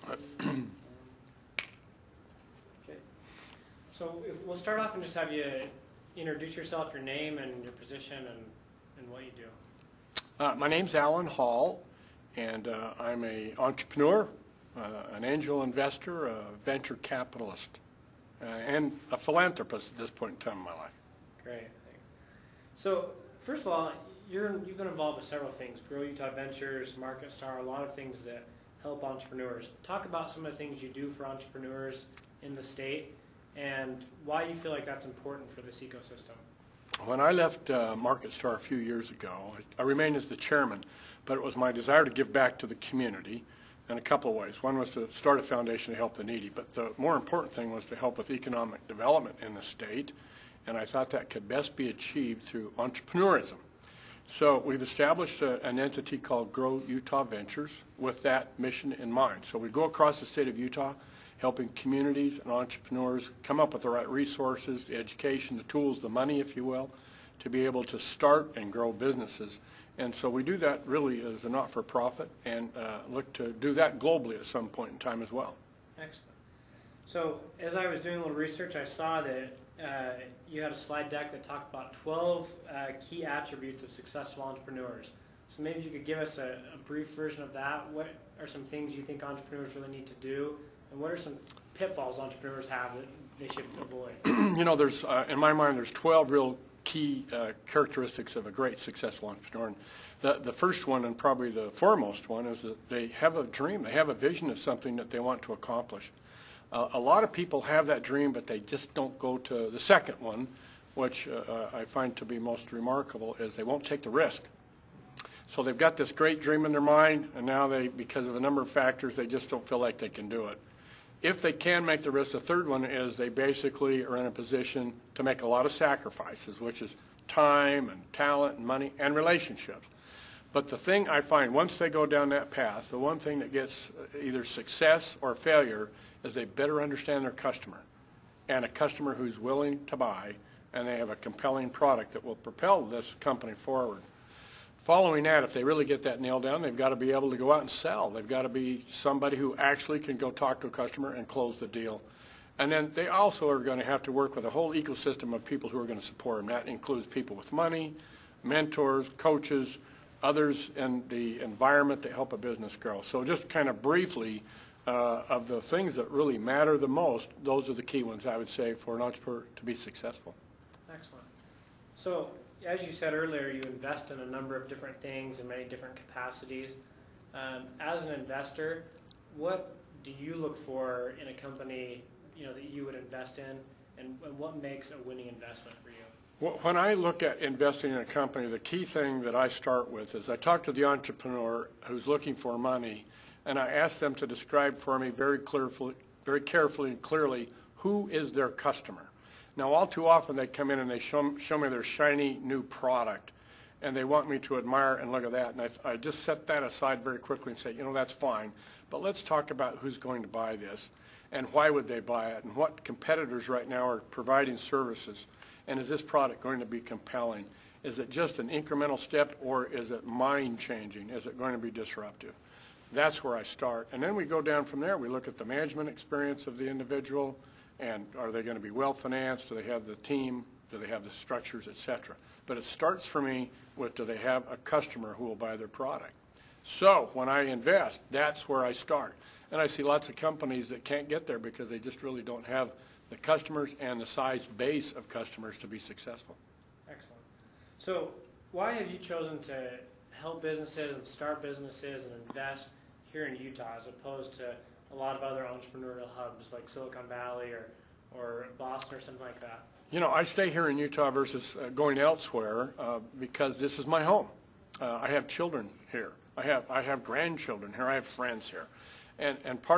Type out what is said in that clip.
Okay. So we'll start off and just have you introduce yourself, your name and your position and what you do. My name's Alan Hall, and I'm an entrepreneur, an angel investor, a venture capitalist, and a philanthropist at this point in time in my life. Great. Thanks. So first of all, you've been involved with several things: Grow Utah Ventures, Market Star, a lot of things that help entrepreneurs. Talk about some of the things you do for entrepreneurs in the state and why you feel like that's important for this ecosystem. When I left Market Star a few years ago, I remained as the chairman, but it was my desire to give back to the community in a couple of ways. One was to start a foundation to help the needy, but the more important thing was to help with economic development in the state, and I thought that could best be achieved through entrepreneurism. So we've established an entity called Grow Utah Ventures with that mission in mind. So we go across the state of Utah helping communities and entrepreneurs come up with the right resources, the education, the tools, the money, if you will, to be able to start and grow businesses. And so we do that really as a not-for-profit and look to do that globally at some point in time as well. Excellent. So as I was doing a little research, I saw that you had a slide deck that talked about 12 key attributes of successful entrepreneurs. So maybe you could give us a brief version of that. What are some things you think entrepreneurs really need to do, and what are some pitfalls entrepreneurs have that they should avoid? You know, there's in my mind, there's 12 real key characteristics of a great successful entrepreneur. And the first one, and probably the foremost one, is that they have a dream. They have a vision of something that they want to accomplish. A lot of people have that dream, but they just don't go to the second one, which I find to be most remarkable, is they won't take the risk. So they've got this great dream in their mind, and now they, because of a number of factors, they just don't feel like they can do it. If they can make the risk, the third one is they basically are in a position to make a lot of sacrifices, which is time and talent and money and relationships. But the thing I find, once they go down that path, the one thing that gets either success or failure is they better understand their customer, and a customer who's willing to buy, and they have a compelling product that will propel this company forward. Following that, if they really get that nailed down, they've got to be able to go out and sell. They've got to be somebody who actually can go talk to a customer and close the deal. And then they also are going to have to work with a whole ecosystem of people who are going to support them. That includes people with money, mentors, coaches, others in the environment that help a business grow. So just kind of briefly, of the things that really matter the most, those are the key ones, I would say, for an entrepreneur to be successful. Excellent. So as you said earlier, you invest in a number of different things in many different capacities. As an investor, what do you look for in a company, that you would invest in, and what makes a winning investment for you? Well, when I look at investing in a company, the key thing that I start with is I talk to the entrepreneur who's looking for money, and I ask them to describe for me very carefully and clearly who is their customer. Now, all too often they come in and they show me their shiny new product, and they want me to admire and look at that. And I just set that aside very quickly and say, that's fine, but let's talk about who's going to buy this, and why would they buy it, and what competitors right now are providing services, and is this product going to be compelling? Is it just an incremental step, or is it mind-changing? Is it going to be disruptive? That's where I start. And then we go down from there. We look at the management experience of the individual, and are they going to be well-financed? Do they have the team? Do they have the structures, et cetera? But it starts for me with, do they have a customer who will buy their product? So when I invest, that's where I start. And I see lots of companies that can't get there because they just really don't have the customers and the size base of customers to be successful. Excellent. So why have you chosen to help businesses and start businesses and invest here in Utah as opposed to a lot of other entrepreneurial hubs like Silicon Valley or Boston or something like that? I stay here in Utah versus going elsewhere because this is my home. I have children here. I have grandchildren here. I have friends here. And part